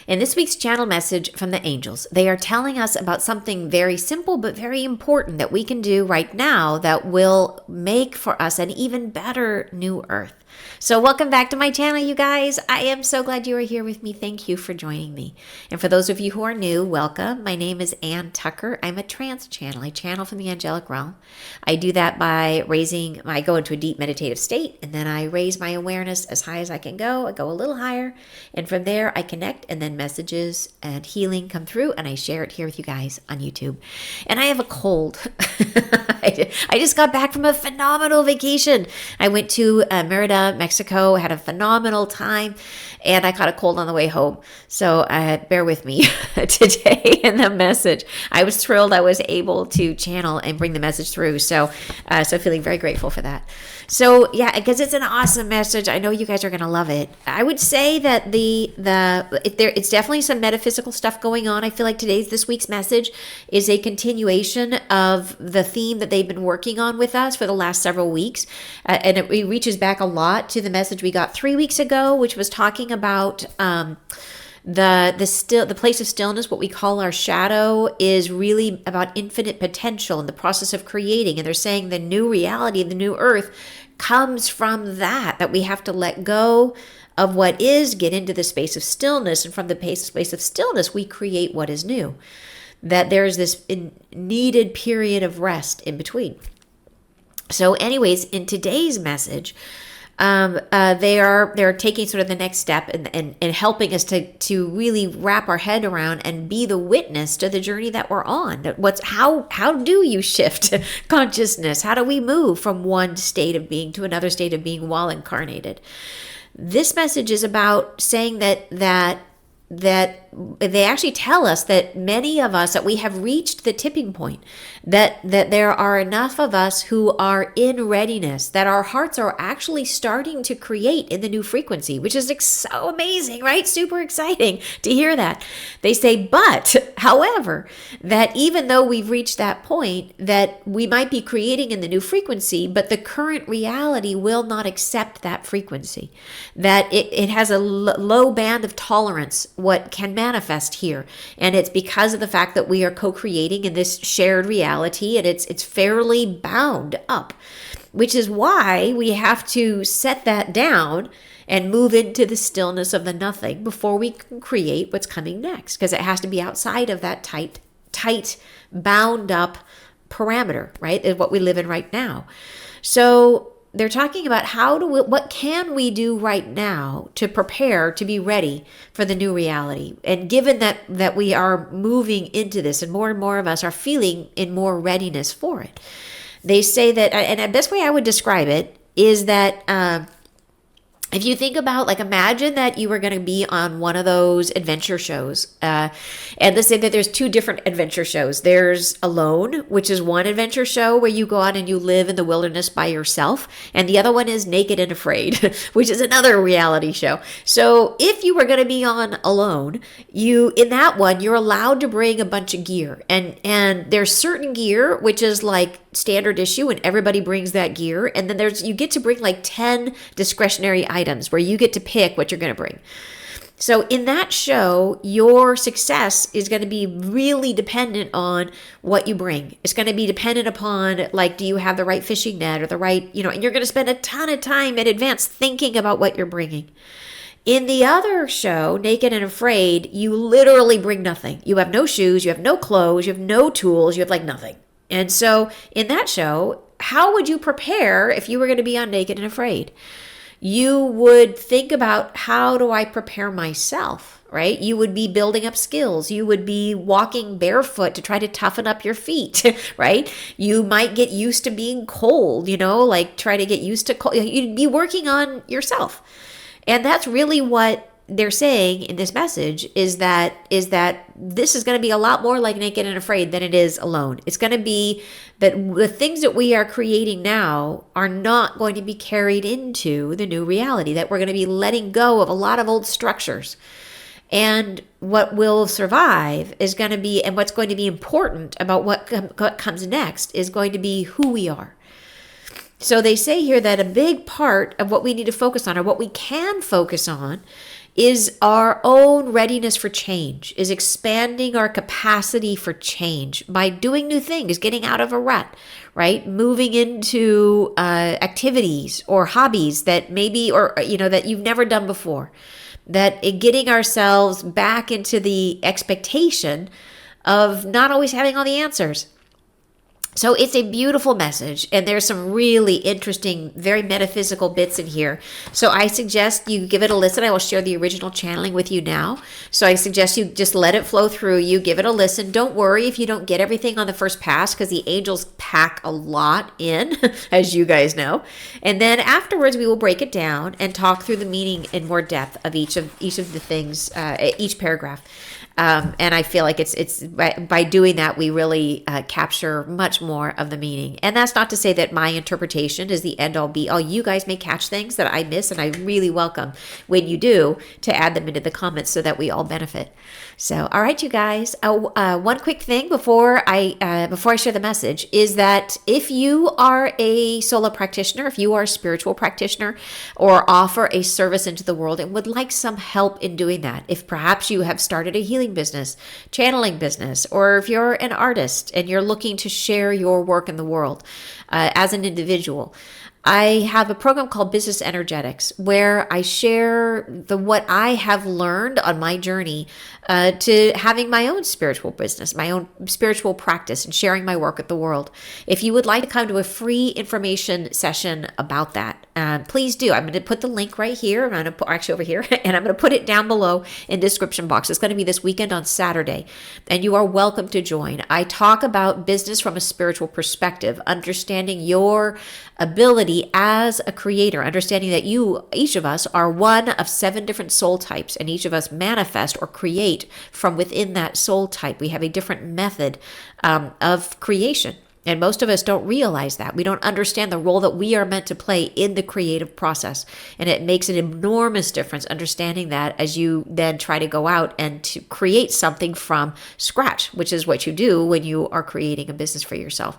In this week's channel message from the angels, they are telling us about something very simple but very important that we can do right now that will make for us an even better new earth. So welcome back to my channel, you guys. I am so glad you are here with me. Thank you for joining me. And for those of you who are new, welcome. My name is Ann Tucker. I'm a trance channel. I channel from the angelic realm. I do that by I go into a deep meditative state, and then I raise my awareness as high as I can go. I go a little higher, and from there I connect, and then messages and healing come through, and I share it here with you guys on YouTube. And I have a cold. I just got back from a phenomenal vacation. I went to Merida, Mexico, had a phenomenal time, and I caught a cold on the way home. So bear with me today in the message. I was thrilled I was able to channel and bring the message through. So feeling very grateful for that. So yeah, because it's an awesome message. I know you guys are going to love it. I would say that it's definitely some metaphysical stuff going on. I feel like this week's message is a continuation of the theme that they've been working on with us for the last several weeks. And it reaches back a lot to the message we got 3 weeks ago, which was talking about the place of stillness. What we call our shadow is really about infinite potential and the process of creating. And they're saying the new reality, the new earth, comes from that we have to let go of what is, get into the space of stillness, and from the space of stillness we create what is new. That there's this needed period of rest in between. So anyways, in today's message, they're taking sort of the next step and helping us to really wrap our head around and be the witness to the journey that we're on. How do you shift consciousness? How do we move from one state of being to another state of being while incarnated? This message is about saying that they actually tell us that many of us, that we have reached the tipping point, that there are enough of us who are in readiness, that our hearts are actually starting to create in the new frequency, which is so amazing, right? Super exciting to hear that. They say, but however, that even though we've reached that point, that we might be creating in the new frequency, but the current reality will not accept that frequency, that it has a low band of tolerance what can manifest here. And it's because of the fact that we are co-creating in this shared reality, and it's fairly bound up, which is why we have to set that down and move into the stillness of the nothing before we can create what's coming next, because it has to be outside of that tight bound up parameter, right? Is what we live in right now. So they're talking about what can we do right now to prepare to be ready for the new reality. And given that we are moving into this, and more of us are feeling in more readiness for it, they say that, and the best way I would describe it is that if you think about, imagine that you were going to be on one of those adventure shows. And let's say that there's two different adventure shows. There's Alone, which is one adventure show where you go out and you live in the wilderness by yourself. And the other one is Naked and Afraid, which is another reality show. So if you were going to be on Alone, in that one, you're allowed to bring a bunch of gear. And there's certain gear, which is like standard issue, and everybody brings that gear. And then you get to bring 10 discretionary items where you get to pick what you're going to bring. So in that show, your success is going to be really dependent on what you bring. It's going to be dependent upon, do you have the right fishing net or the right, and you're going to spend a ton of time in advance thinking about what you're bringing. In the other show, Naked and Afraid, you literally bring nothing. You have no shoes, you have no clothes, you have no tools, you have nothing. And so in that show, how would you prepare if you were going to be on Naked and Afraid? You would think about, how do I prepare myself, right? You would be building up skills. You would be walking barefoot to try to toughen up your feet, right? You might get used to being cold, try to get used to cold. You'd be working on yourself. And that's really what they're saying in this message, is that this is going to be a lot more like Naked and Afraid than it is Alone. It's going to be that the things that we are creating now are not going to be carried into the new reality, that we're going to be letting go of a lot of old structures. And what will survive is going to be, and what's going to be important about what comes next is going to be who we are. So they say here that a big part of what we need to focus on, or what we can focus on, is our own readiness for change, is expanding our capacity for change by doing new things, getting out of a rut, right? Moving into activities or hobbies that maybe, or, that you've never done before. That getting ourselves back into the expectation of not always having all the answers. So it's a beautiful message, and there's some really interesting, very metaphysical bits in here. So I suggest you give it a listen. I will share the original channeling with you now. So I suggest you just let it flow through you, give it a listen. Don't worry if you don't get everything on the first pass, because the angels pack a lot in, as you guys know. And then afterwards, we will break it down and talk through the meaning in more depth of each of the things, each paragraph. And I feel like it's by doing that, we really capture much more of the meaning. And that's not to say that my interpretation is the end all be all. You guys may catch things that I miss, and I really welcome when you do to add them into the comments so that we all benefit. So, all right, you guys. One quick thing before I share the message is that if you are a solo practitioner, if you are a spiritual practitioner, or offer a service into the world and would like some help in doing that, if perhaps you have started a healing business, channeling business, or if you're an artist and you're looking to share your work in the world as an individual, I have a program called Business Energetics where I share what I have learned on my journey to having my own spiritual business, my own spiritual practice, and sharing my work with the world. If you would like to come to a free information session about that, please do. I'm going to put the link right here. I'm going to put, actually over here, and I'm going to put it down below in the description box. It's going to be this weekend on Saturday, and you are welcome to join. I talk about business from a spiritual perspective, understanding your ability as a creator, understanding that each of us are one of 7 different soul types, and each of us manifest or create from within that soul type. We have a different method of creation. And most of us don't realize that. We don't understand the role that we are meant to play in the creative process. And it makes an enormous difference understanding that as you then try to go out and to create something from scratch, which is what you do when you are creating a business for yourself.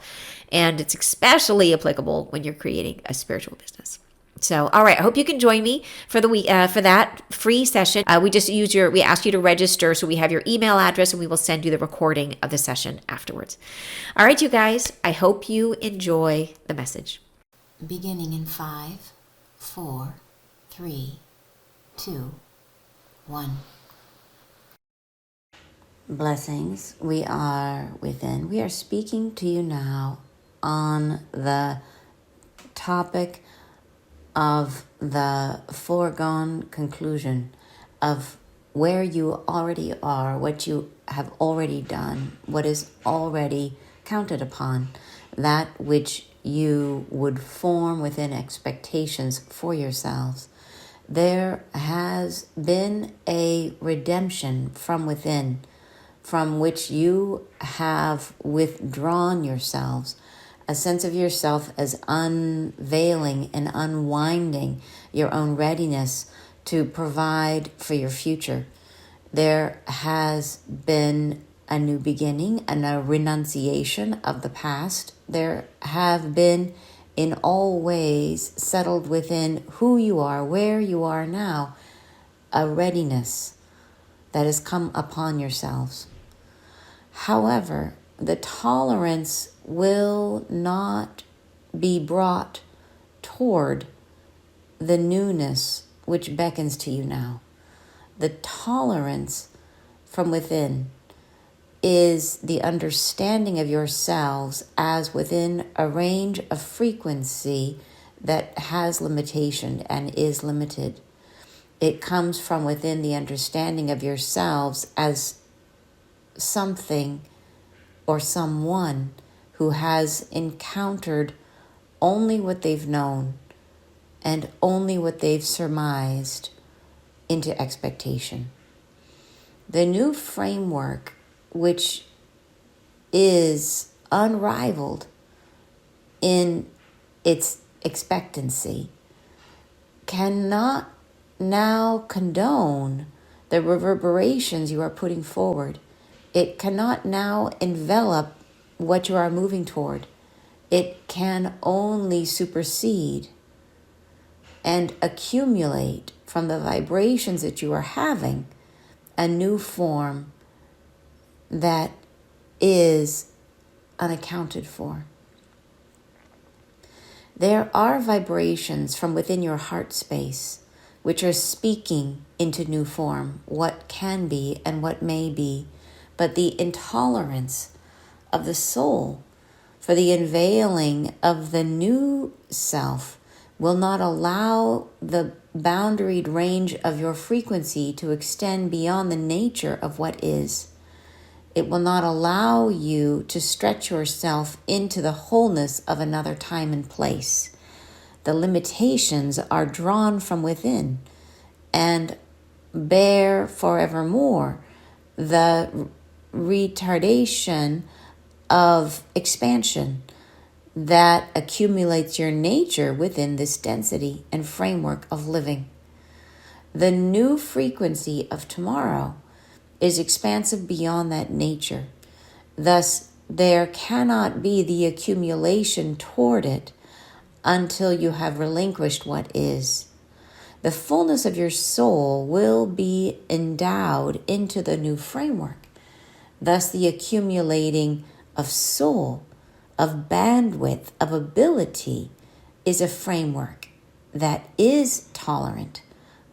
And it's especially applicable when you're creating a spiritual business. So, all right, I hope you can join me for the week for that free session. We ask you to register, so we have your email address, and we will send you the recording of the session afterwards. All right, you guys, I hope you enjoy the message. Beginning in 5, 4, 3, 2, 1. Blessings, we are within. We are speaking to you now on the topic of the foregone conclusion of where you already are, what you have already done, what is already counted upon, that which you would form within expectations for yourselves. There has been a redemption from within, from which you have withdrawn yourselves, a sense of yourself as unveiling and unwinding your own readiness to provide for your future. There has been a new beginning and a renunciation of the past. There have been, in all ways, settled within who you are, where you are now, a readiness that has come upon yourselves. However, the tolerance will not be brought toward the newness which beckons to you now. The tolerance from within is the understanding of yourselves as within a range of frequency that has limitation and is limited. It comes from within the understanding of yourselves as something or someone who has encountered only what they've known and only what they've surmised into expectation. The new framework, which is unrivaled in its expectancy, cannot now condone the reverberations you are putting forward. It cannot now envelop what you are moving toward. It can only supersede and accumulate from the vibrations that you are having, a new form that is unaccounted for. There are vibrations from within your heart space which are speaking into new form, what can be and what may be, but the intolerance of the soul for the unveiling of the new self will not allow the boundaried range of your frequency to extend beyond the nature of what is. It will not allow you to stretch yourself into the wholeness of another time and place. The limitations are drawn from within and bear forevermore the retardation of expansion that accumulates your nature within this density and framework of living. The new frequency of tomorrow is expansive beyond that nature. Thus, there cannot be the accumulation toward it until you have relinquished what is. The fullness of your soul will be endowed into the new framework. Thus, the accumulating of soul, of bandwidth, of ability is a framework that is tolerant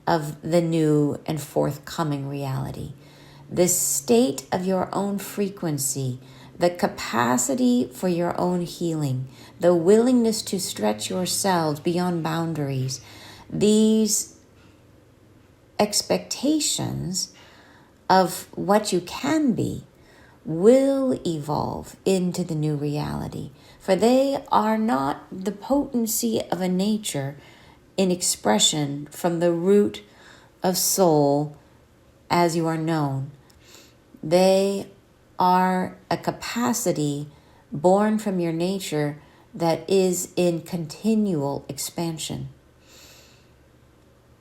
of the new and forthcoming reality. The state of your own frequency, the capacity for your own healing, the willingness to stretch yourselves beyond boundaries, these expectations of what you can be will evolve into the new reality, for they are not the potency of a nature in expression from the root of soul as you are known. They are a capacity born from your nature that is in continual expansion.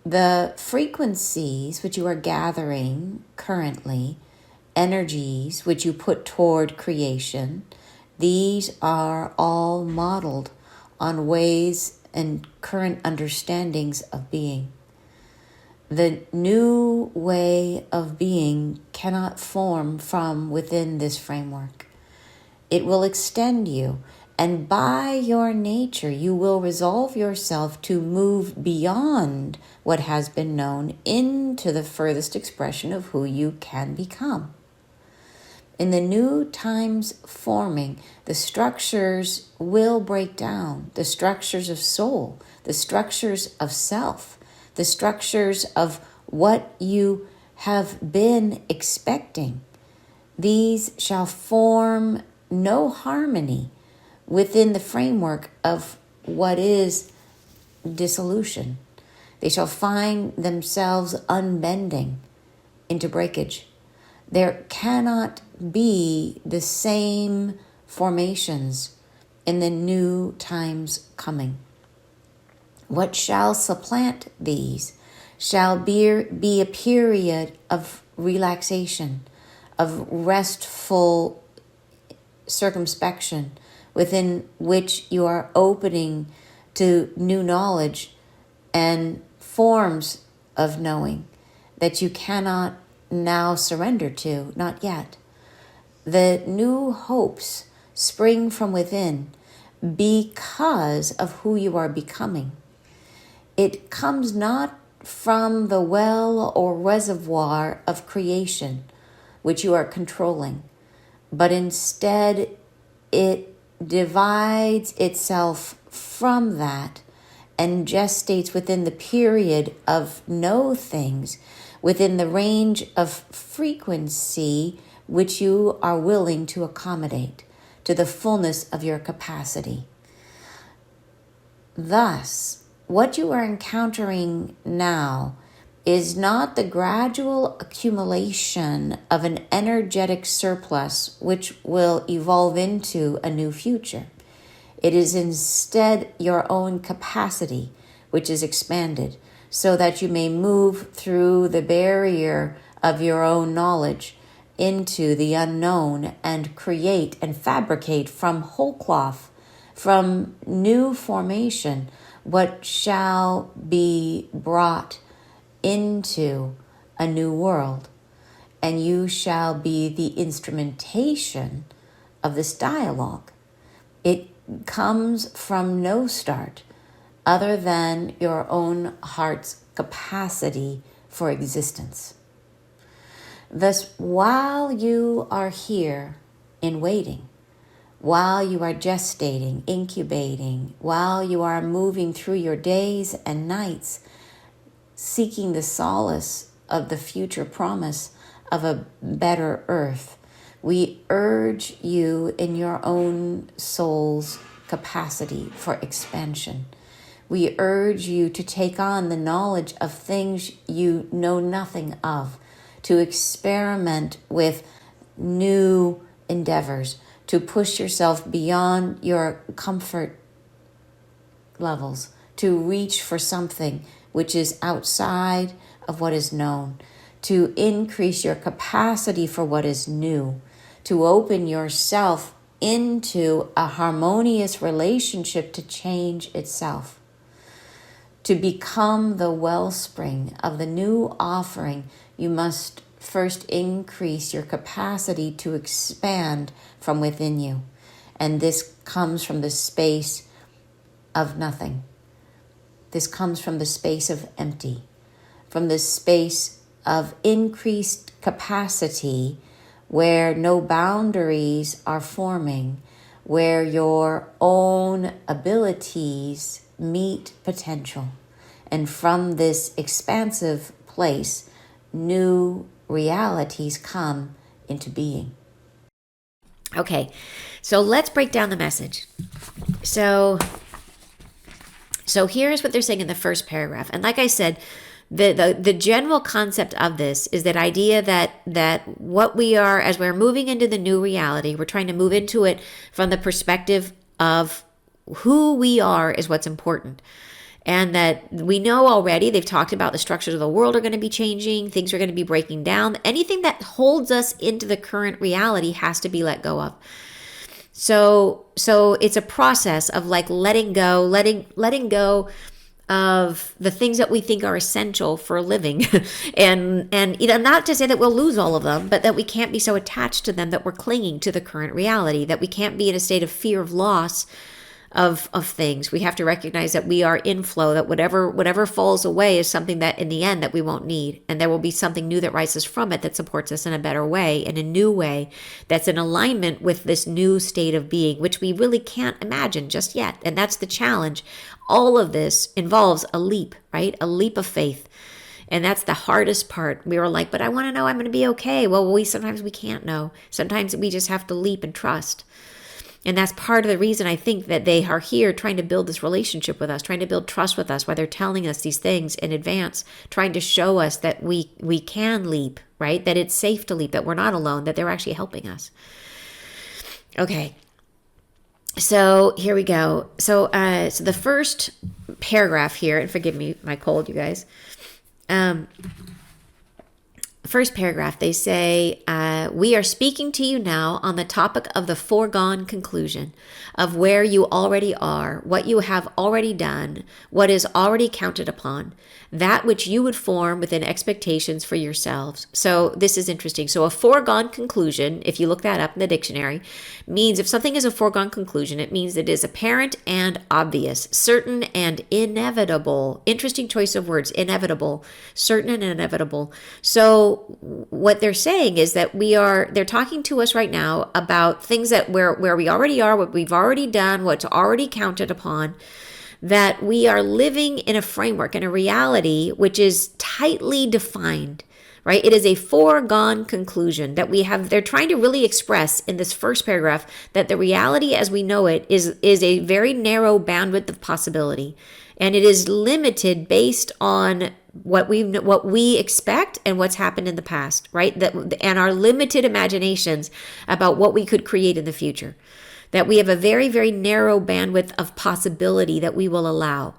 The frequencies which you are gathering currently, energies which you put toward creation, these are all modeled on ways and current understandings of being. The new way of being cannot form from within this framework. It will extend you, and by your nature, you will resolve yourself to move beyond what has been known into the furthest expression of who you can become. In the new times forming, the structures will break down, the structures of soul, the structures of self, the structures of what you have been expecting. These shall form no harmony within the framework of what is dissolution. They shall find themselves unbending into breakage. There cannot be the same formations in the new times coming. What shall supplant these shall be a period of relaxation, of restful circumspection, within which you are opening to new knowledge and forms of knowing that you cannot now surrender to, not yet. The new hopes spring from within because of who you are becoming. It comes not from the well or reservoir of creation, which you are controlling, but instead it divides itself from that and gestates within the period of no things, within the range of frequency which you are willing to accommodate to the fullness of your capacity. Thus, what you are encountering now is not the gradual accumulation of an energetic surplus which will evolve into a new future. It is instead your own capacity which is expanded so that you may move through the barrier of your own knowledge into the unknown and create and fabricate from whole cloth, from new formation, what shall be brought into a new world. And you shall be the instrumentation of this dialogue. It comes from no start other than your own heart's capacity for existence. Thus, while you are here in waiting, while you are gestating, incubating, while you are moving through your days and nights, seeking the solace of the future promise of a better earth, we urge you in your own soul's capacity for expansion. We urge you to take on the knowledge of things you know nothing of, to experiment with new endeavors, to push yourself beyond your comfort levels, to reach for something which is outside of what is known, to increase your capacity for what is new, to open yourself into a harmonious relationship to change itself, to become the wellspring of the new offering. You must first increase your capacity to expand from within you. And this comes from the space of nothing. This comes from the space of empty, from the space of increased capacity where no boundaries are forming, where your own abilities meet potential. And from this expansive place, new realities come into being. Okay, so let's break down the message. So here's what they're saying in the first paragraph. And like I said, the general concept of this is that idea that what we are, as we're moving into the new reality, we're trying to move into it from the perspective of who we are is what's important. And that we know already, they've talked about the structures of the world are going to be changing, things are going to be breaking down. Anything that holds us into the current reality has to be let go of. So it's a process of like letting go of the things that we think are essential for a living. and not to say that we'll lose all of them, but that we can't be so attached to them that we're clinging to the current reality, that we can't be in a state of fear of loss of things. We have to recognize that we are in flow, that whatever falls away is something that in the end that we won't need. And there will be something new that rises from it that supports us in a better way, in a new way, that's in alignment with this new state of being, which we really can't imagine just yet. And that's the challenge. All of this involves a leap, right? A leap of faith. And that's the hardest part. We were like, but I want to know I'm going to be okay. Well, sometimes we can't know. Sometimes we just have to leap and trust. And that's part of the reason I think that they are here trying to build this relationship with us, trying to build trust with us, while they're telling us these things in advance, trying to show us that we can leap, right? That it's safe to leap, that we're not alone, that they're actually helping us. Okay. So here we go. So the first paragraph here, and forgive me my cold, you guys. First paragraph, they say, we are speaking to you now on the topic of the foregone conclusion of where you already are, what you have already done, what is already counted upon, that which you would form within expectations for yourselves. So this is interesting. So a foregone conclusion, if you look that up in the dictionary, means if something is a foregone conclusion, it means it is apparent and obvious, certain and inevitable. Interesting choice of words, inevitable, certain and inevitable. So what they're saying is that they're talking to us right now about things that where we already are, what we've already done, what's already counted upon, that we are living in a framework, in a reality which is tightly defined, right? It is a foregone conclusion that we have. They're trying to really express in this first paragraph that the reality as we know it is a very narrow bandwidth of possibility. And it is limited based on what we expect and what's happened in the past, right? And our limited imaginations about what we could create in the future. That we have a very, very narrow bandwidth of possibility that we will allow.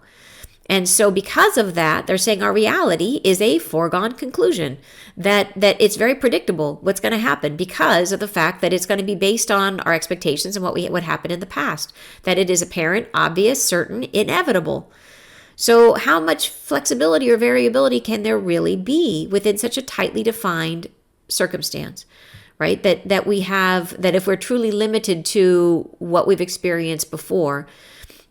And so because of that, they're saying our reality is a foregone conclusion, that it's very predictable what's going to happen because of the fact that it's going to be based on our expectations and what happened in the past, that it is apparent, obvious, certain, inevitable. So how much flexibility or variability can there really be within such a tightly defined circumstance, right? That we have, that if we're truly limited to what we've experienced before,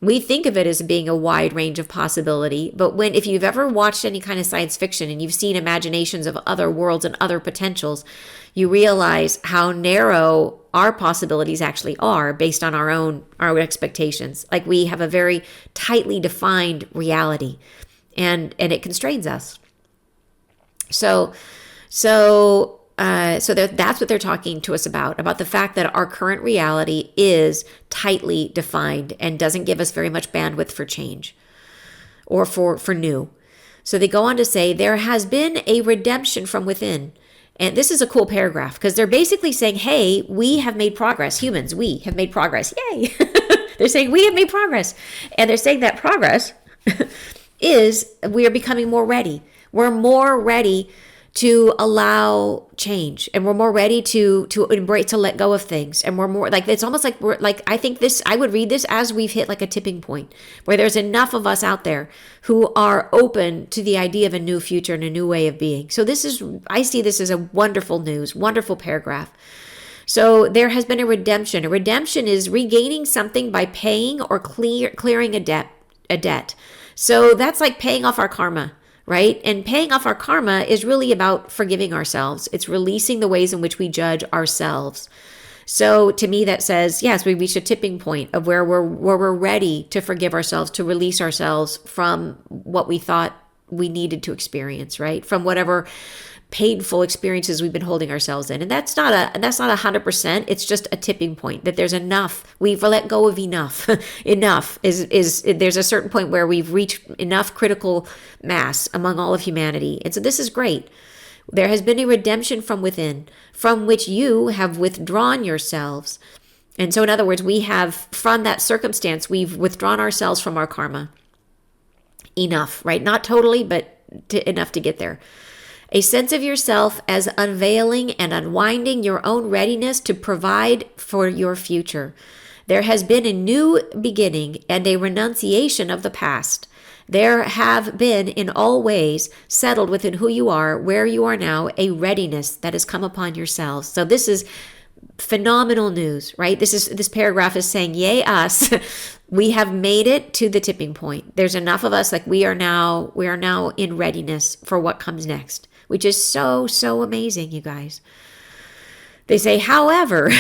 we think of it as being a wide range of possibility. But if you've ever watched any kind of science fiction and you've seen imaginations of other worlds and other potentials, you realize how narrow our possibilities actually are based on our expectations. Like, we have a very tightly defined reality, and it constrains us. So that's what they're talking to us about the fact that our current reality is tightly defined and doesn't give us very much bandwidth for change or for new. So they go on to say, there has been a redemption from within. And this is a cool paragraph because they're basically saying, hey, we have made progress. Humans, we have made progress. Yay. They're saying we have made progress. And they're saying that progress is we are becoming more ready. We're more ready to allow change, and we're more ready to embrace, to let go of things. And we're more like, it's almost like we're like, I would read this as we've hit like a tipping point where there's enough of us out there who are open to the idea of a new future and a new way of being. So I see this as a wonderful paragraph. So there has been a redemption. A redemption is regaining something by paying or clearing a debt. So that's like paying off our karma. Right? And paying off our karma is really about forgiving ourselves. It's releasing the ways in which we judge ourselves. So to me, that says, yes, we reached a tipping point of where we're ready to forgive ourselves, to release ourselves from what we thought we needed to experience, right? From whatever painful experiences we've been holding ourselves in. And that's not 100%. It's just a tipping point that there's enough. We've let go of enough. Enough is there's a certain point where we've reached enough critical mass among all of humanity. And so this is great. There has been a redemption from within, from which you have withdrawn yourselves. And so in other words, we have, from that circumstance, we've withdrawn ourselves from our karma. Enough, right? Not totally, but enough to get there. A sense of yourself as unveiling and unwinding your own readiness to provide for your future. There has been a new beginning and a renunciation of the past. There have been in all ways settled within who you are, where you are now, a readiness that has come upon yourselves. So this is phenomenal news, right? This paragraph is saying, yay us. We have made it to the tipping point. There's enough of us, like we are now in readiness for what comes next, which is so, so amazing, you guys. They say, however,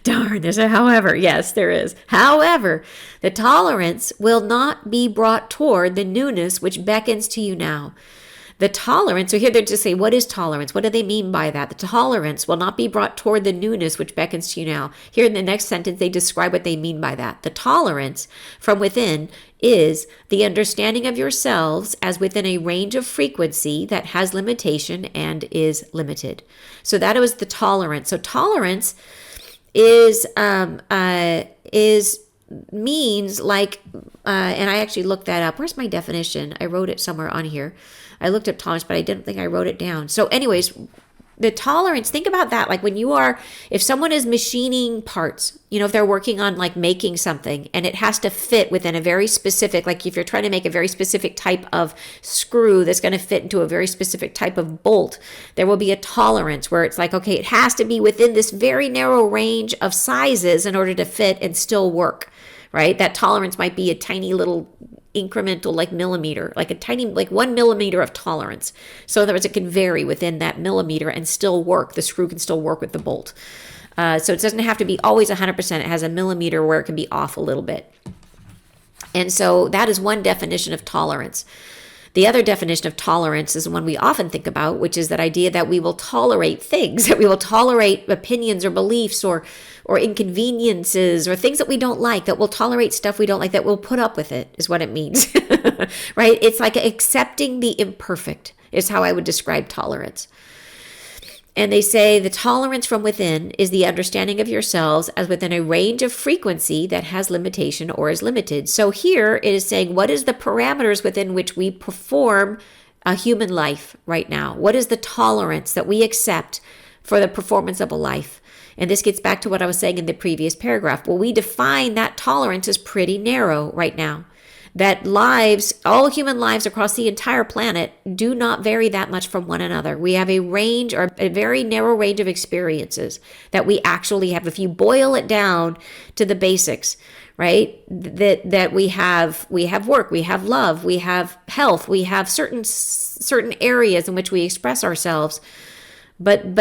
darn, there's a however. Yes, there is. However, the tolerance will not be brought toward the newness which beckons to you now. The tolerance, so here they're just saying, what is tolerance? What do they mean by that? The tolerance will not be brought toward the newness which beckons to you now. Here in the next sentence, they describe what they mean by that. The tolerance from within is the understanding of yourselves as within a range of frequency that has limitation and is limited. So that was the tolerance. So tolerance is means like, and I actually looked that up. Where's my definition? I wrote it somewhere on here. I looked up tolerance, but I didn't think I wrote it down. So anyways, the tolerance, think about that. Like if someone is machining parts, if they're working on like making something and it has to fit within a very specific, like if you're trying to make a very specific type of screw that's going to fit into a very specific type of bolt, there will be a tolerance where it's like, okay, it has to be within this very narrow range of sizes in order to fit and still work, right? That tolerance might be a tiny little incremental, like millimeter, like a tiny, like 1 millimeter of tolerance. So in other words, it can vary within that millimeter and still work. The screw can still work with the bolt. So it doesn't have to be always 100%. It has a millimeter where it can be off a little bit. And so that is one definition of tolerance. The other definition of tolerance is one we often think about, which is that idea that we will tolerate things, that we will tolerate opinions or beliefs or inconveniences or things that we don't like, that we'll tolerate stuff we don't like, that we'll put up with it, is what it means, right? It's like accepting the imperfect is how I would describe tolerance. And they say the tolerance from within is the understanding of yourselves as within a range of frequency that has limitation or is limited. So here it is saying, what is the parameters within which we perform a human life right now? What is the tolerance that we accept for the performance of a life? And this gets back to what I was saying in the previous paragraph. Well, we define that tolerance as pretty narrow right now. that lives, all human lives across the entire planet, do not vary that much from one another. We have a range, or a very narrow range of experiences that we actually have. If you boil it down to the basics, right? That we have work, we have love, we have health, we have certain areas in which we express ourselves. But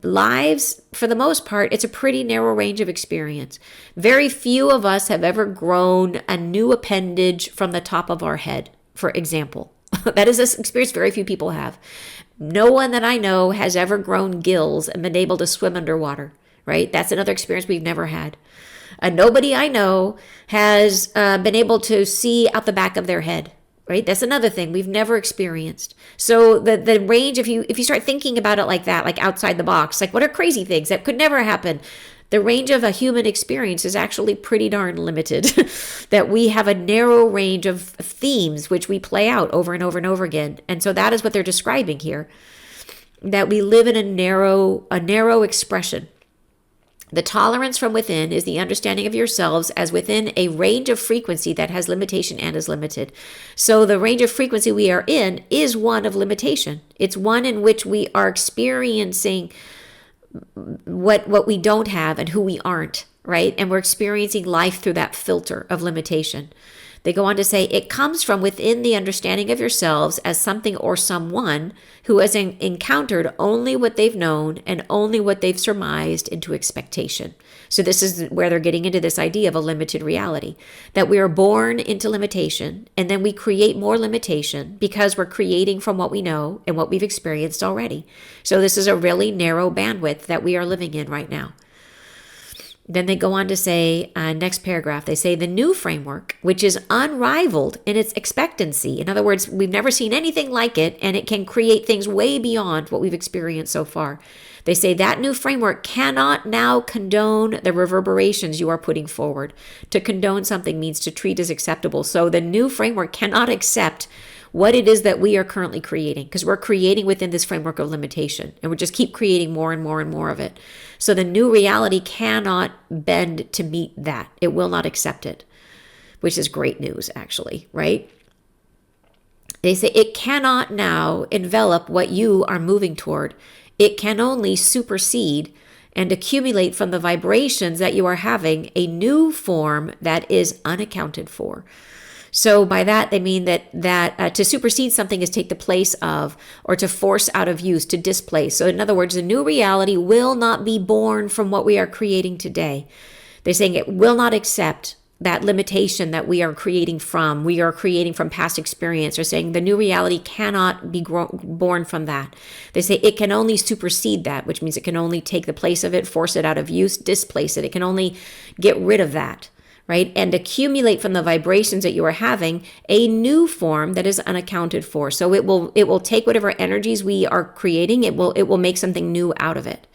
lives, for the most part, it's a pretty narrow range of experience. Very few of us have ever grown a new appendage from the top of our head, for example. That is an experience very few people have. No one that I know has ever grown gills and been able to swim underwater, right? That's another experience we've never had. Nobody I know has been able to see out the back of their head. Right? That's another thing we've never experienced. So the range, if you start thinking about it like that, like outside the box, like what are crazy things that could never happen? The range of a human experience is actually pretty darn limited. That we have a narrow range of themes which we play out over and over and over again. And so that is what they're describing here. That we live in a narrow expression. The tolerance from within is the understanding of yourselves as within a range of frequency that has limitation and is limited. So the range of frequency we are in is one of limitation. It's one in which we are experiencing what we don't have and who we aren't, right? And we're experiencing life through that filter of limitation. They go on to say, it comes from within the understanding of yourselves as something or someone who has encountered only what they've known and only what they've surmised into expectation. So this is where they're getting into this idea of a limited reality, that we are born into limitation and then we create more limitation because we're creating from what we know and what we've experienced already. So this is a really narrow bandwidth that we are living in right now. Then they go on to say, next paragraph, they say the new framework, which is unrivaled in its expectancy. In other words, we've never seen anything like it, and it can create things way beyond what we've experienced so far. They say that new framework cannot now condone the reverberations you are putting forward. To condone something means to treat as acceptable. So the new framework cannot accept what it is that we are currently creating, because we're creating within this framework of limitation, and we just keep creating more and more and more of it. So the new reality cannot bend to meet that. It will not accept it, which is great news, actually, right? They say it cannot now envelop what you are moving toward. It can only supersede and accumulate from the vibrations that you are having a new form that is unaccounted for. So by that, they mean that to supersede something is take the place of, or to force out of use, to displace. So in other words, the new reality will not be born from what we are creating today. They're saying it will not accept that limitation that we are creating from. We are creating from past experience. They're saying the new reality cannot be born from that. They say it can only supersede that, which means it can only take the place of it, force it out of use, displace it. It can only get rid of that. Right? And accumulate from the vibrations that you are having a new form that is unaccounted for. So it will take whatever energies we are creating, it will make something new out of it.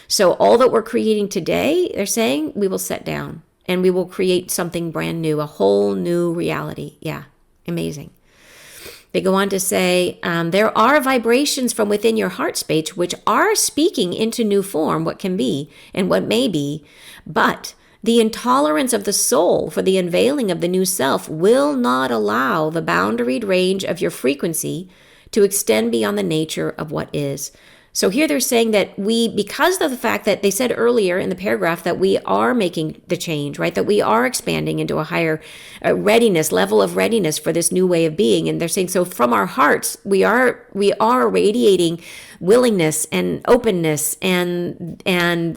So all that we're creating today, they're saying, we will set down and we will create something brand new, a whole new reality. Yeah, amazing. They go on to say, there are vibrations from within your heart space which are speaking into new form, what can be and what may be, but the intolerance of the soul for the unveiling of the new self will not allow the boundaried range of your frequency to extend beyond the nature of what is. So here they're saying that because of the fact that they said earlier in the paragraph that we are making the change, right? That we are expanding into a higher level of readiness for this new way of being. And they're saying, so from our hearts, we are radiating willingness and openness and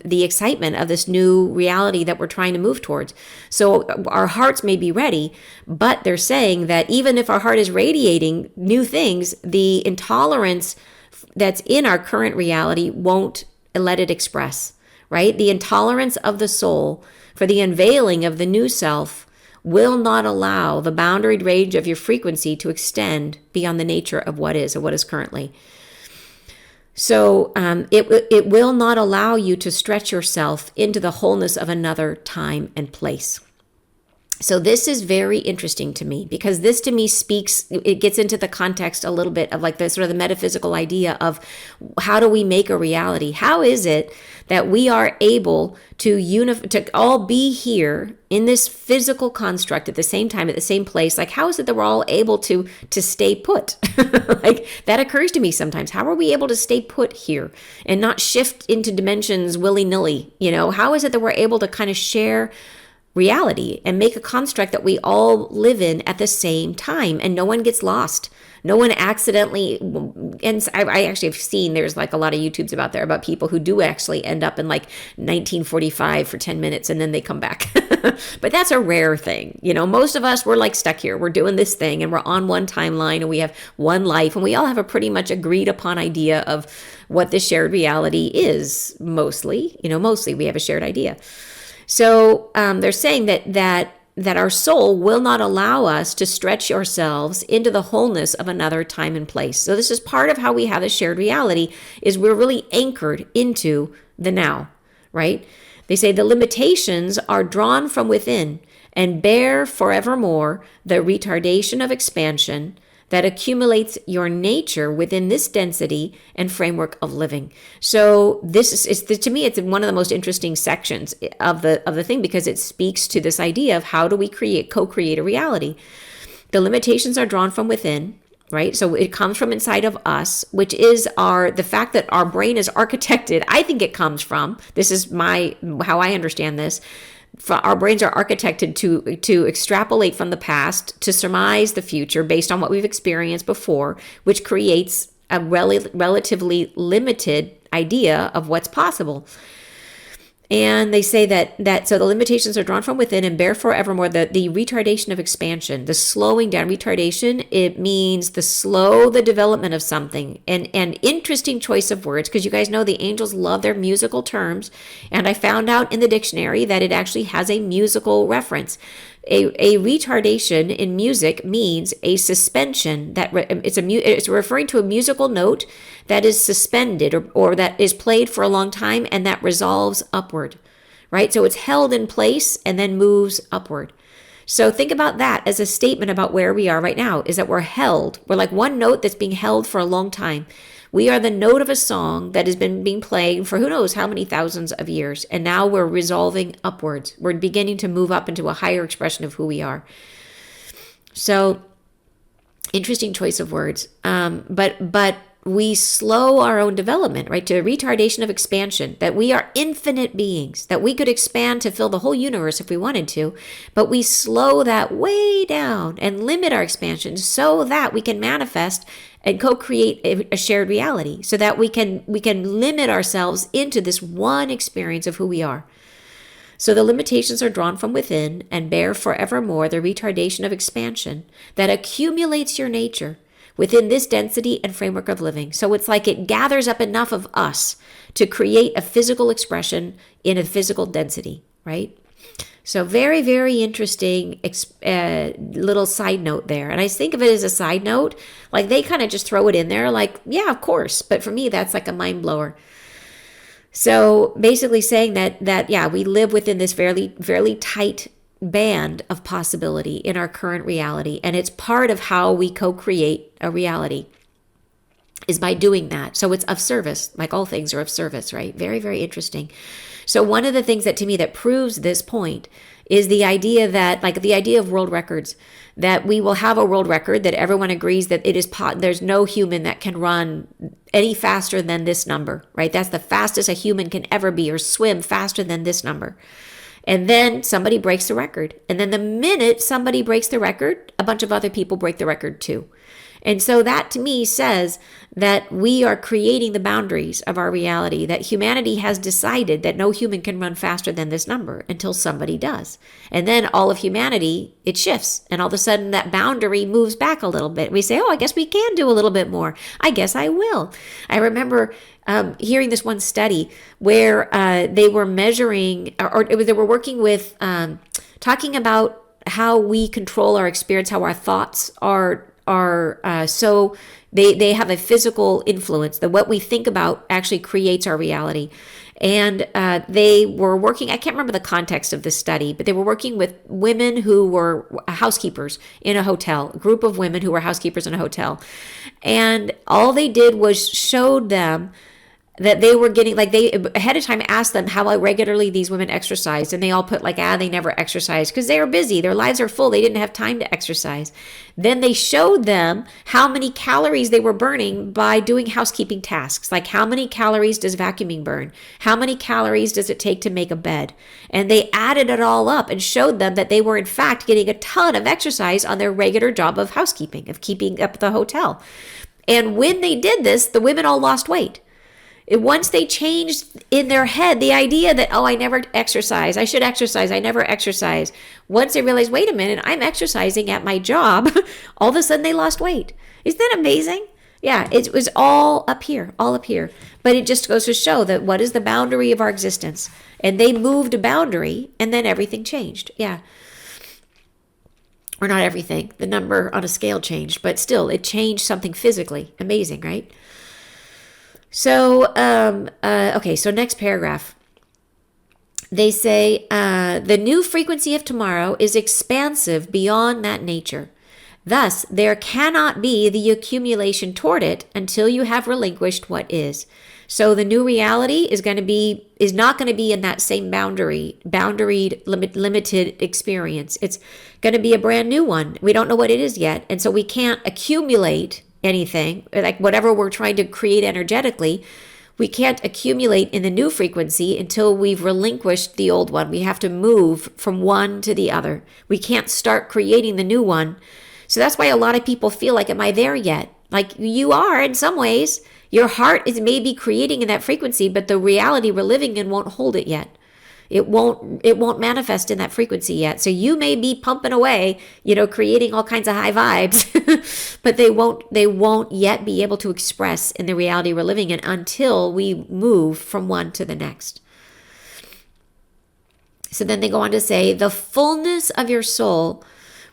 the excitement of this new reality that we're trying to move towards. So our hearts may be ready, but they're saying that even if our heart is radiating new things, the intolerance that's in our current reality won't let it express, right? The intolerance of the soul for the unveiling of the new self will not allow the boundaried range of your frequency to extend beyond the nature of what is or what is currently. So it will not allow you to stretch yourself into the wholeness of another time and place. So this is very interesting to me, because this to me speaks, it gets into the context a little bit of like the sort of the metaphysical idea of how do we make a reality? How is it that we are able to all be here in this physical construct at the same time, at the same place? Like, how is it that we're all able to stay put? Like, that occurs to me sometimes. How are we able to stay put here and not shift into dimensions willy-nilly? How is it that we're able to kind of share reality and make a construct that we all live in at the same time, and no one gets lost? No one accidentally, and I actually have seen, there's like a lot of YouTubes about people who do actually end up in like 1945 for 10 minutes and then they come back. But that's a rare thing. Most of us, we're like stuck here. We're doing this thing and we're on one timeline and we have one life and we all have a pretty much agreed upon idea of what the shared reality is. Mostly we have a shared idea. So they're saying that our soul will not allow us to stretch ourselves into the wholeness of another time and place. So this is part of how we have a shared reality, is we're really anchored into the now, right? They say the limitations are drawn from within and bear forevermore the retardation of expansion that accumulates your nature within this density and framework of living. So this is to me, it's one of the most interesting sections of the thing, because it speaks to this idea of how do we co-create a reality. The limitations are drawn from within, right? So it comes from inside of us, which is the fact that our brain is architected. I think it comes from, this is how I understand this. Our brains are architected to extrapolate from the past, to surmise the future based on what we've experienced before, which creates a relatively limited idea of what's possible. And they say that so the limitations are drawn from within and bear forevermore the retardation of expansion, the slowing down. Retardation, it means the development of something. And interesting choice of words, because you guys know the angels love their musical terms. And I found out in the dictionary that it actually has a musical reference. A retardation in music means a suspension it's referring to a musical note that is suspended or that is played for a long time and that resolves upward, right? So it's held in place and then moves upward. So think about that as a statement about where we are right now, is that we're like one note that's being held for a long time. We are the note of a song that has been being played for who knows how many thousands of years. And now we're resolving upwards. We're beginning to move up into a higher expression of who we are. So interesting choice of words. But we slow our own development, right? To a retardation of expansion, that we are infinite beings, that we could expand to fill the whole universe if we wanted to, but we slow that way down and limit our expansion so that we can manifest and co-create a shared reality, so that we can limit ourselves into this one experience of who we are. So the limitations are drawn from within and bear forevermore the retardation of expansion that accumulates your nature within this density and framework of living. So it's like it gathers up enough of us to create a physical expression in a physical density, right? So very, very interesting little side note there. And I think of it as a side note, like they kind of just throw it in there like, yeah, of course. But for me, that's like a mind blower. So basically saying that yeah, we live within this fairly tight band of possibility in our current reality. And it's part of how we co-create a reality, is by doing that. So it's of service, like all things are of service, right? Very, very interesting. So one of the things that to me that proves this point is the idea that, like the idea of world records, that we will have a world record that everyone agrees that it is there's no human that can run any faster than this number, right? That's the fastest a human can ever be, or swim faster than this number. And then somebody breaks the record. And then the minute somebody breaks the record, a bunch of other people break the record too. And so that to me says that we are creating the boundaries of our reality, that humanity has decided that no human can run faster than this number until somebody does. And then all of humanity, it shifts. And all of a sudden that boundary moves back a little bit. We say, oh, I guess we can do a little bit more. I guess I will. I remember hearing this one study where they were measuring, they were working with talking about how we control our experience, how our thoughts are so they have a physical influence, that what we think about actually creates our reality. And they were working, I can't remember the context of this study, but they were working with women who were housekeepers in a hotel, a group of women who were housekeepers in a hotel. And all they did was showed them that they were getting, like, they ahead of time asked them how regularly these women exercised, and they all put like, they never exercised because they were busy, their lives are full, they didn't have time to exercise. Then they showed them how many calories they were burning by doing housekeeping tasks, like how many calories does vacuuming burn, how many calories does it take to make a bed, and they added it all up and showed them that they were in fact getting a ton of exercise on their regular job of housekeeping, of keeping up the hotel. And when they did this, the women all lost weight. Once they changed in their head the idea that, I never exercise, I should exercise, I never exercise. Once they realized, wait a minute, I'm exercising at my job, all of a sudden they lost weight. Isn't that amazing? Yeah, it was all up here. But it just goes to show that what is the boundary of our existence? And they moved a boundary, and then everything changed. Yeah. Or not everything. The number on a scale changed, but still, it changed something physically. Amazing, right? So, okay, so next paragraph. They say, the new frequency of tomorrow is expansive beyond that nature. Thus, there cannot be the accumulation toward it until you have relinquished what is. So the new reality is not going to be in that same boundaried, limited experience. It's going to be a brand new one. We don't know what it is yet. And so we can't accumulate anything, like whatever we're trying to create energetically, we can't accumulate in the new frequency until we've relinquished the old one. We have to move from one to the other. We can't start creating the new one. So that's why a lot of people feel like, am I there yet? Like, you are in some ways. Your heart is maybe creating in that frequency, but the reality we're living in won't hold it yet. It won't manifest in that frequency yet. So you may be pumping away, creating all kinds of high vibes, but they won't yet be able to express in the reality we're living in until we move from one to the next. So then they go on to say, the fullness of your soul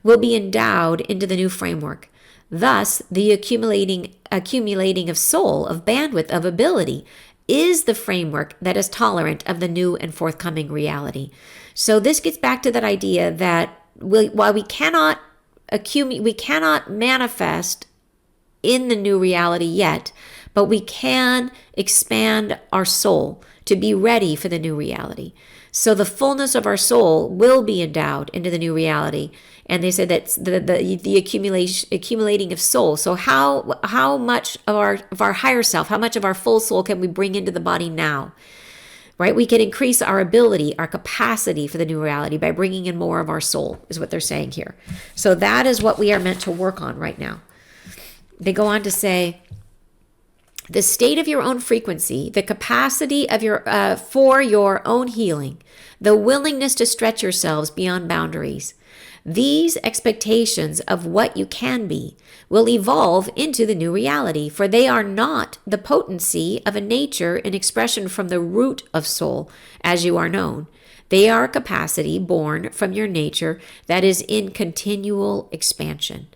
will be endowed into the new framework. Thus, the accumulating of soul, of bandwidth, of ability, is the framework that is tolerant of the new and forthcoming reality. So this gets back to that idea that while we cannot manifest in the new reality yet, but we can expand our soul to be ready for the new reality. So the fullness of our soul will be endowed into the new reality. And they said that's the accumulating of soul. So how much of our higher self, how much of our full soul can we bring into the body now? Right? We can increase our ability, our capacity for the new reality by bringing in more of our soul, is what they're saying here. So that is what we are meant to work on right now. They go on to say, the state of your own frequency, the capacity of for your own healing, the willingness to stretch yourselves beyond boundaries. These expectations of what you can be will evolve into the new reality, for they are not the potency of a nature in expression from the root of soul, as you are known. They are a capacity born from your nature that is in continual expansion.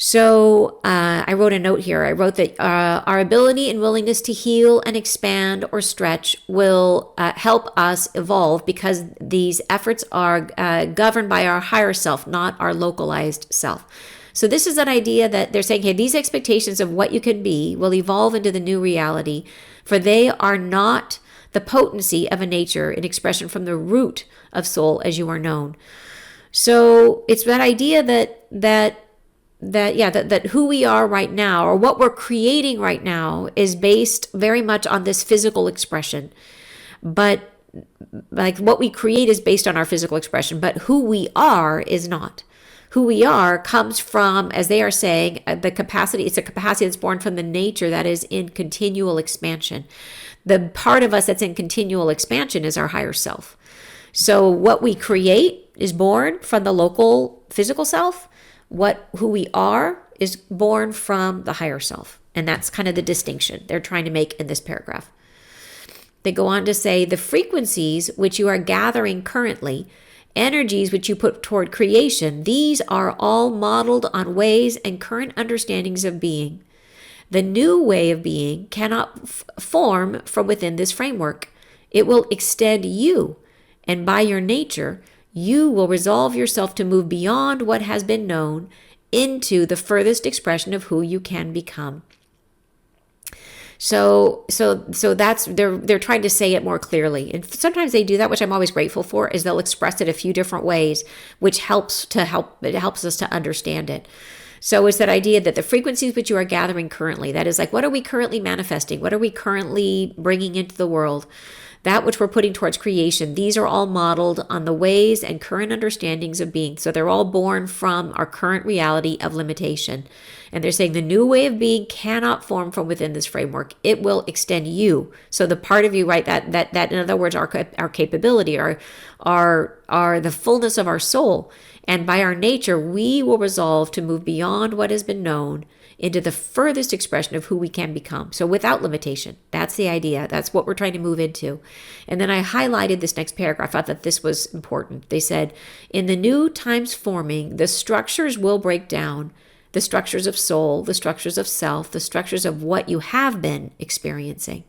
So I wrote a note here. I wrote that our ability and willingness to heal and expand or stretch will help us evolve because these efforts are governed by our higher self, not our localized self. So this is that idea that they're saying, hey, these expectations of what you can be will evolve into the new reality, for they are not the potency of a nature in expression from the root of soul as you are known. So it's that idea that who we are right now, or what we're creating right now, is based very much on this physical expression. But like what we create is based on our physical expression, but who we are is not. Who we are comes from, as they are saying, the capacity. It's a capacity that's born from the nature that is in continual expansion. The part of us that's in continual expansion is our higher self. So what we create is born from the local physical self. Who we are is born from the higher self. And that's kind of the distinction they're trying to make in this paragraph. They go on to say, the frequencies which you are gathering currently energies which you put toward creation, these are all modeled on ways and current understandings of being. The new way of being cannot form from within this framework. It will extend you, and by your nature, you will resolve yourself to move beyond what has been known into the furthest expression of who you can become. So that's they're trying to say it more clearly, and sometimes they do that, which I'm always grateful for. Is they'll express it a few different ways, which helps us to understand it. So it's that idea that the frequencies which you are gathering currently, that is like, what are we currently manifesting? What are we currently bringing into the world? That which we're putting towards creation, these are all modeled on the ways and current understandings of being. So they're all born from our current reality of limitation. And they're saying the new way of being cannot form from within this framework. It will extend you. So the part of you, right, that in other words, our capability, our the fullness of our soul. And by our nature, we will resolve to move beyond what has been known into the furthest expression of who we can become. So without limitation. That's the idea. That's what we're trying to move into. And then I highlighted this next paragraph. I thought that this was important. They said, in the new times forming, the structures will break down. The structures of soul, the structures of self, the structures of what you have been experiencing.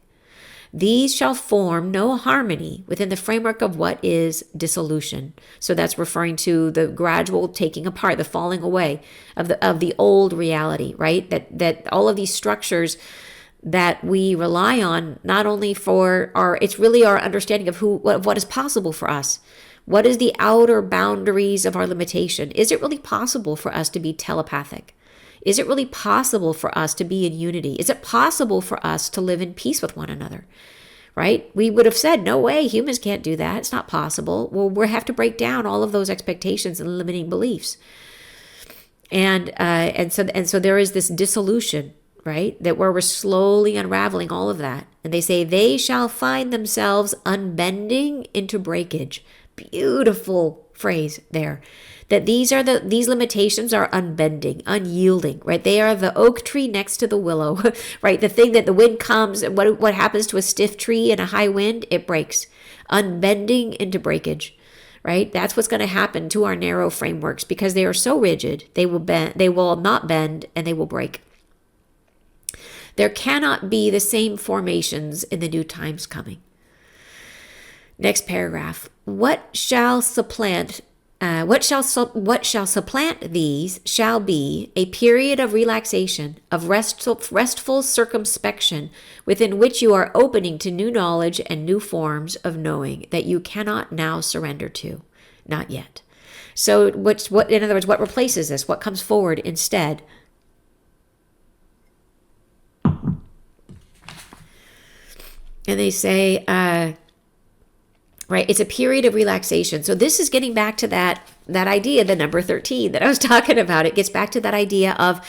These shall form no harmony within the framework of what is dissolution. So that's referring to the gradual taking apart, the falling away of the old reality, right? That all of these structures that we rely on, not only for it's really our understanding of what is possible for us. What is the outer boundaries of our limitation? Is it really possible for us to be telepathic? Is it really possible for us to be in unity? Is it possible for us to live in peace with one another? Right? We would have said, no way, humans can't do that. It's not possible. Well, we have to break down all of those expectations and limiting beliefs. And so there is this dissolution, right? That where we're slowly unraveling all of that. And they say, they shall find themselves unbending into breakage. Beautiful phrase there. That these limitations are unbending, unyielding, right? They are the oak tree next to the willow, right? The thing that the wind comes, and what happens to a stiff tree in a high wind? It breaks. Unbending into breakage, right? That's what's going to happen to our narrow frameworks because they are so rigid. They will not bend, and they will break. There cannot be the same formations in the new times coming. Next paragraph. What shall supplant these shall be a period of relaxation, of restful circumspection, within which you are opening to new knowledge and new forms of knowing that you cannot now surrender to, not yet. So, in other words, what replaces this? What comes forward instead? And they say, right, it's a period of relaxation. So this is getting back to that idea, the number 13 that I was talking about. It gets back to that idea of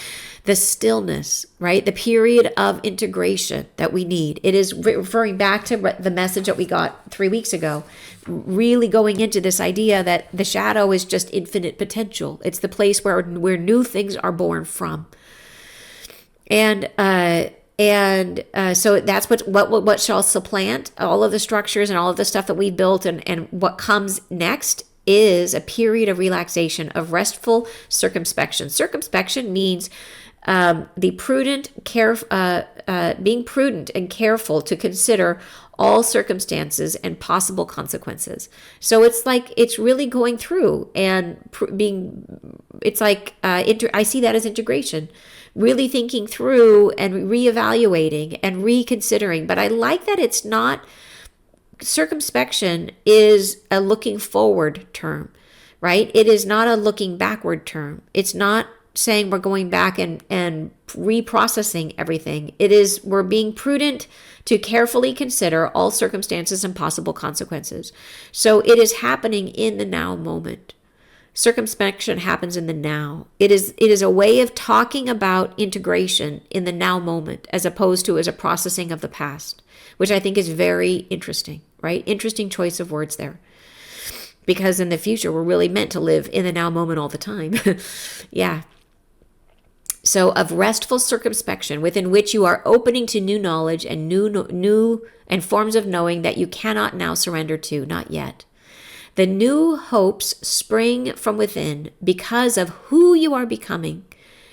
the stillness, right? The period of integration that we need. It is referring back to the message that we got 3 weeks ago, really going into this idea that the shadow is just infinite potential. It's the place where new things are born from. So that's what shall supplant all of the structures and all of the stuff that we built, and what comes next is a period of relaxation, of restful circumspection. Circumspection means being prudent and careful to consider all circumstances and possible consequences. So it's like it's really going through and I see that as integration. Really thinking through and reevaluating and reconsidering. But I like that it's not, circumspection is a looking forward term, right? It is not a looking backward term. It's not saying we're going back and reprocessing everything. It is, we're being prudent to carefully consider all circumstances and possible consequences. So it is happening in the now moment. Circumspection happens in the now. It is a way of talking about integration in the now moment, as opposed to as a processing of the past, which I think is very interesting, right? Interesting choice of words there. Because in the future, we're really meant to live in the now moment all the time. Yeah. So of restful circumspection, within which you are opening to new knowledge and new and forms of knowing that you cannot now surrender to, not yet. The new hopes spring from within because of who you are becoming.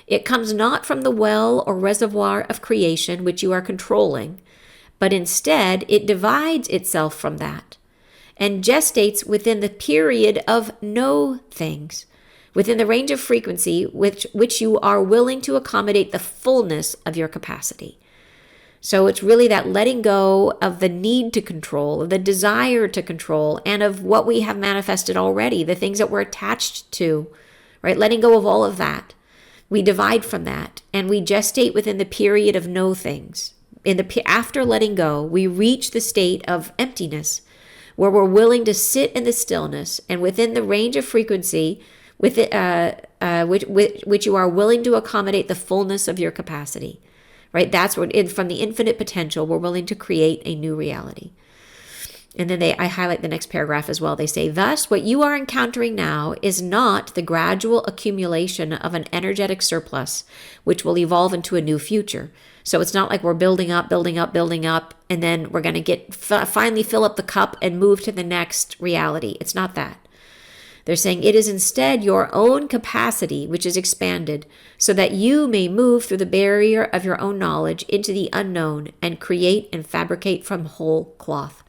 It comes not from the well or reservoir of creation which you are controlling, but instead it divides itself from that and gestates within the period of no things, within the range of frequency which you are willing to accommodate the fullness of your capacity. So it's really that letting go of the need to control, of the desire to control, and of what we have manifested already, the things that we're attached to, right? Letting go of all of that. We divide from that and we gestate within the period of no things. After letting go, we reach the state of emptiness where we're willing to sit in the stillness and within the range of frequency which you are willing to accommodate the fullness of your capacity. Right? That's what, from the infinite potential, we're willing to create a new reality. And then I highlight the next paragraph as well. They say, thus, what you are encountering now is not the gradual accumulation of an energetic surplus, which will evolve into a new future. So it's not like we're building up, and then we're going to finally fill up the cup and move to the next reality. It's not that. They're saying it is instead your own capacity which is expanded so that you may move through the barrier of your own knowledge into the unknown and create and fabricate from whole cloth.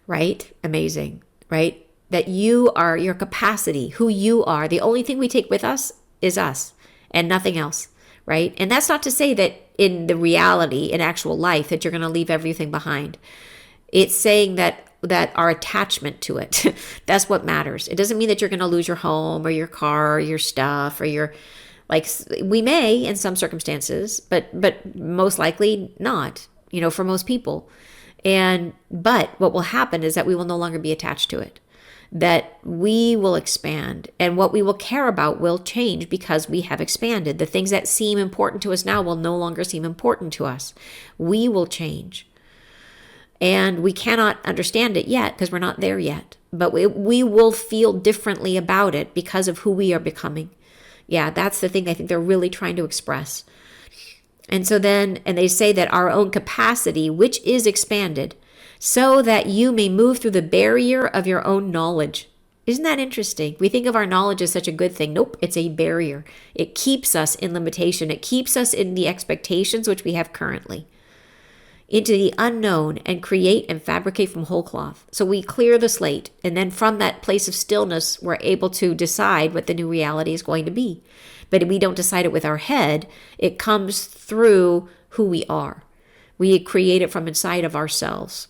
Right? Amazing, right? That you are your capacity, who you are. The only thing we take with us is us and nothing else, right? And that's not to say that in the reality, in actual life, that you're going to leave everything behind. It's saying that our attachment to it, that's what matters. It doesn't mean that you're going to lose your home or your car or your stuff or your, like, we may in some circumstances, but most likely not, for most people. But what will happen is that we will no longer be attached to it, that we will expand, and what we will care about will change because we have expanded. The things that seem important to us now will no longer seem important to us. We will change. And we cannot understand it yet because we're not there yet. But we will feel differently about it because of who we are becoming. Yeah, that's the thing I think they're really trying to express. And so then, and they say that our own capacity, which is expanded, so that you may move through the barrier of your own knowledge. Isn't that interesting? We think of our knowledge as such a good thing. Nope, it's a barrier. It keeps us in limitation. It keeps us in the expectations which we have currently, into the unknown, and create and fabricate from whole cloth. So we clear the slate, and then from that place of stillness, we're able to decide what the new reality is going to be. But we don't decide it with our head. It comes through who we are. We create it from inside of ourselves.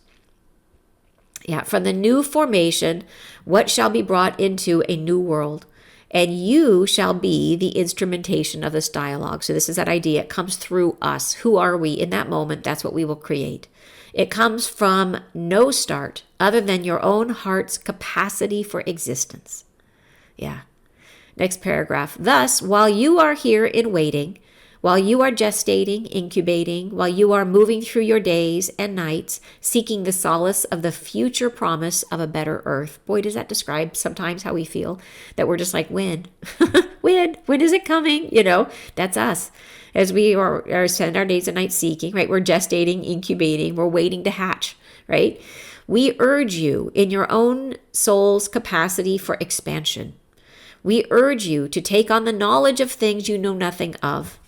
Yeah, from the new formation, what shall be brought into a new world? And you shall be the instrumentation of this dialogue. So this is that idea. It comes through us. Who are we in that moment? That's what we will create. It comes from no start other than your own heart's capacity for existence. Yeah. Next paragraph. Thus, while you are here in waiting, while you are gestating, incubating, while you are moving through your days and nights, seeking the solace of the future promise of a better earth. Boy, does that describe sometimes how we feel, that we're just like, when? When is it coming? That's us. As we are spending our days and nights seeking, right? We're gestating, incubating, we're waiting to hatch, right? We urge you in your own soul's capacity for expansion. We urge you to take on the knowledge of things you know nothing of,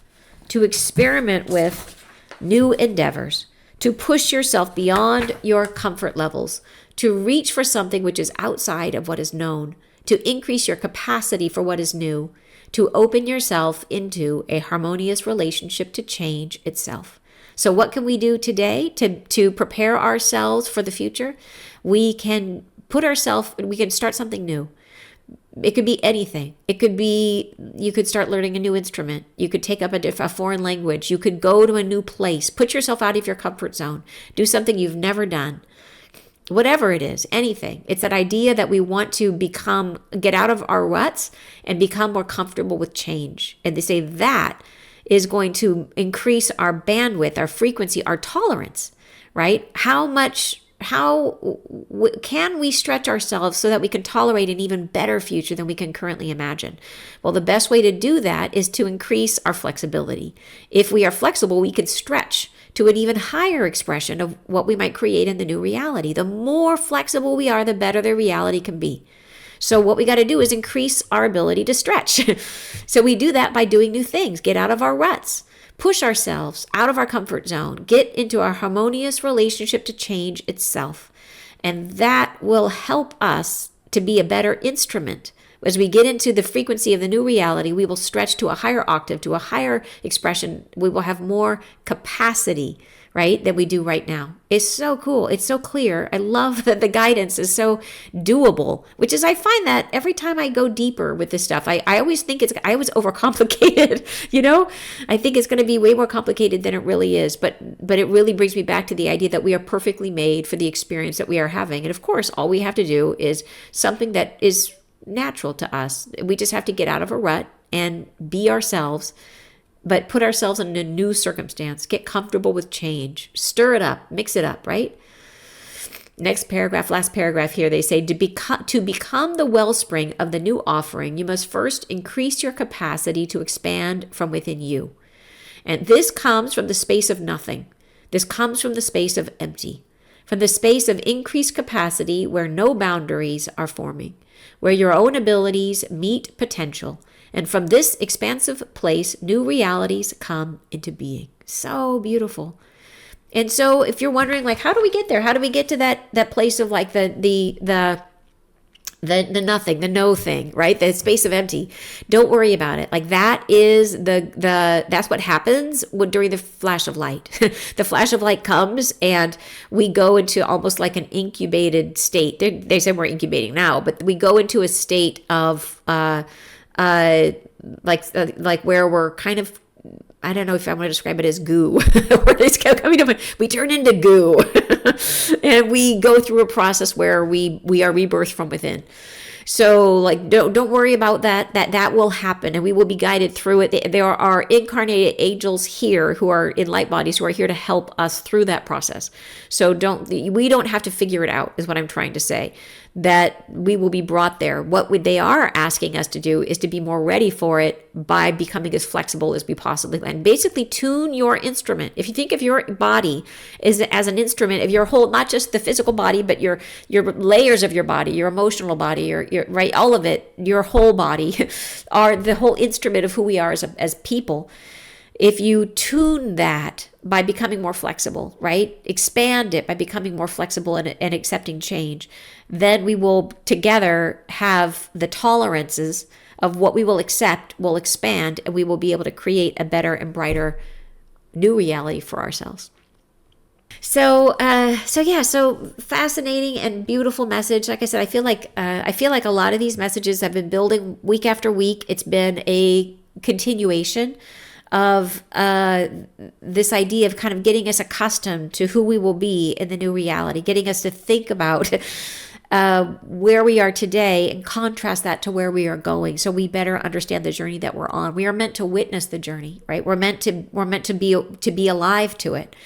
to experiment with new endeavors, to push yourself beyond your comfort levels, to reach for something which is outside of what is known, to increase your capacity for what is new, to open yourself into a harmonious relationship to change itself. So what can we do today to prepare ourselves for the future? We can start something new. It could be anything. It could be, you could start learning a new instrument. You could take up a foreign language. You could go to a new place. Put yourself out of your comfort zone. Do something you've never done. Whatever it is, anything. It's that idea that we want to get out of our ruts and become more comfortable with change. And they say that is going to increase our bandwidth, our frequency, our tolerance, right? How can we stretch ourselves so that we can tolerate an even better future than we can currently imagine? Well, the best way to do that is to increase our flexibility. If we are flexible, we can stretch to an even higher expression of what we might create in the new reality. The more flexible we are, the better the reality can be. So what we got to do is increase our ability to stretch. So we do that by doing new things, get out of our ruts, push ourselves out of our comfort zone, get into a harmonious relationship to change itself. And that will help us to be a better instrument. As we get into the frequency of the new reality, we will stretch to a higher octave, to a higher expression. We will have more capacity, right, than we do right now. It's so cool. It's so clear. I love that the guidance is so doable, which is, I find that every time I go deeper with this stuff, I always think I always overcomplicate it, I think it's going to be way more complicated than it really is. But it really brings me back to the idea that we are perfectly made for the experience that we are having. And of course, all we have to do is something that is natural to us. We just have to get out of a rut and be ourselves, but put ourselves in a new circumstance, get comfortable with change, stir it up, mix it up, right? Next paragraph, last paragraph here, they say, to become the wellspring of the new offering, you must first increase your capacity to expand from within you. And this comes from the space of nothing. This comes from the space of empty, from the space of increased capacity where no boundaries are forming, where your own abilities meet potential. And from this expansive place, new realities come into being. So beautiful. And so if you're wondering, like, how do we get there? How do we get to that place of like the nothing, the no thing, right? The space of empty. Don't worry about it. Like that is that's what happens during the flash of light. The flash of light comes and we go into almost like an incubated state. They say we're incubating now, but we go into a state of like where we're kind of, I don't know if I want to describe it as goo. We turn into goo and we go through a process where we are rebirthed from within. So like, don't worry about that will happen and we will be guided through it. There are incarnated angels here who are in light bodies who are here to help us through that process. So we don't have to figure it out is what I'm trying to say, that we will be brought there. What they are asking us to do is to be more ready for it by becoming as flexible as we possibly can. Basically tune your instrument. If you think of your body as an instrument of your whole, not just the physical body, but your layers of your body, your emotional body, your right, all of it, your whole body are the whole instrument of who we are as people. If you tune that by becoming more flexible, right? Expand it by becoming more flexible and accepting change, then we will together have the tolerances of what we will accept will expand and we will be able to create a better and brighter new reality for ourselves. So fascinating and beautiful message. Like I said, I feel like a lot of these messages have been building week after week. It's been a continuation of this idea of kind of getting us accustomed to who we will be in the new reality, getting us to think about where we are today and contrast that to where we are going, so we better understand the journey that we're on. We are meant to witness the journey, right? We're meant to be alive to it.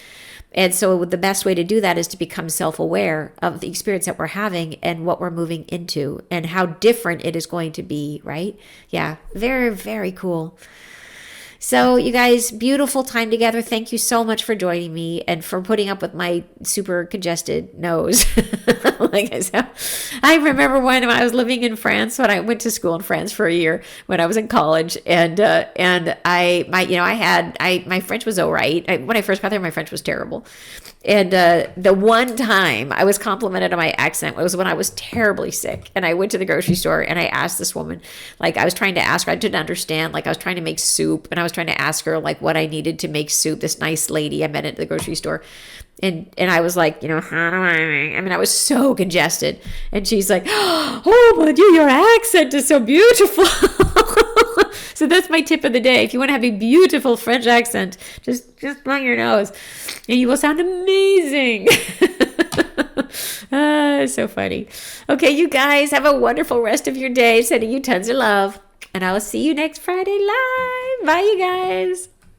And so the best way to do that is to become self-aware of the experience that we're having and what we're moving into and how different it is going to be, right? Yeah, very, very cool. So you guys, beautiful time together. Thank you so much for joining me and for putting up with my super congested nose. Like I said, I remember when I was living in France, when I went to school in France for a year when I was in college, and my French was all right. When I first got there, my French was terrible. And the one time I was complimented on my accent was when I was terribly sick, and I went to the grocery store and I asked this woman, like I was trying to ask her, I didn't understand, like I was trying to make soup and I was trying to ask her like what I needed to make soup. This nice lady I met at the grocery store. And I was like, how do I was so congested. And she's like, oh, my dear, your accent is so beautiful. So that's my tip of the day. If you want to have a beautiful French accent, just blow your nose and you will sound amazing. So funny. Okay, you guys have a wonderful rest of your day. Sending you tons of love. And I will see you next Friday live. Bye, you guys.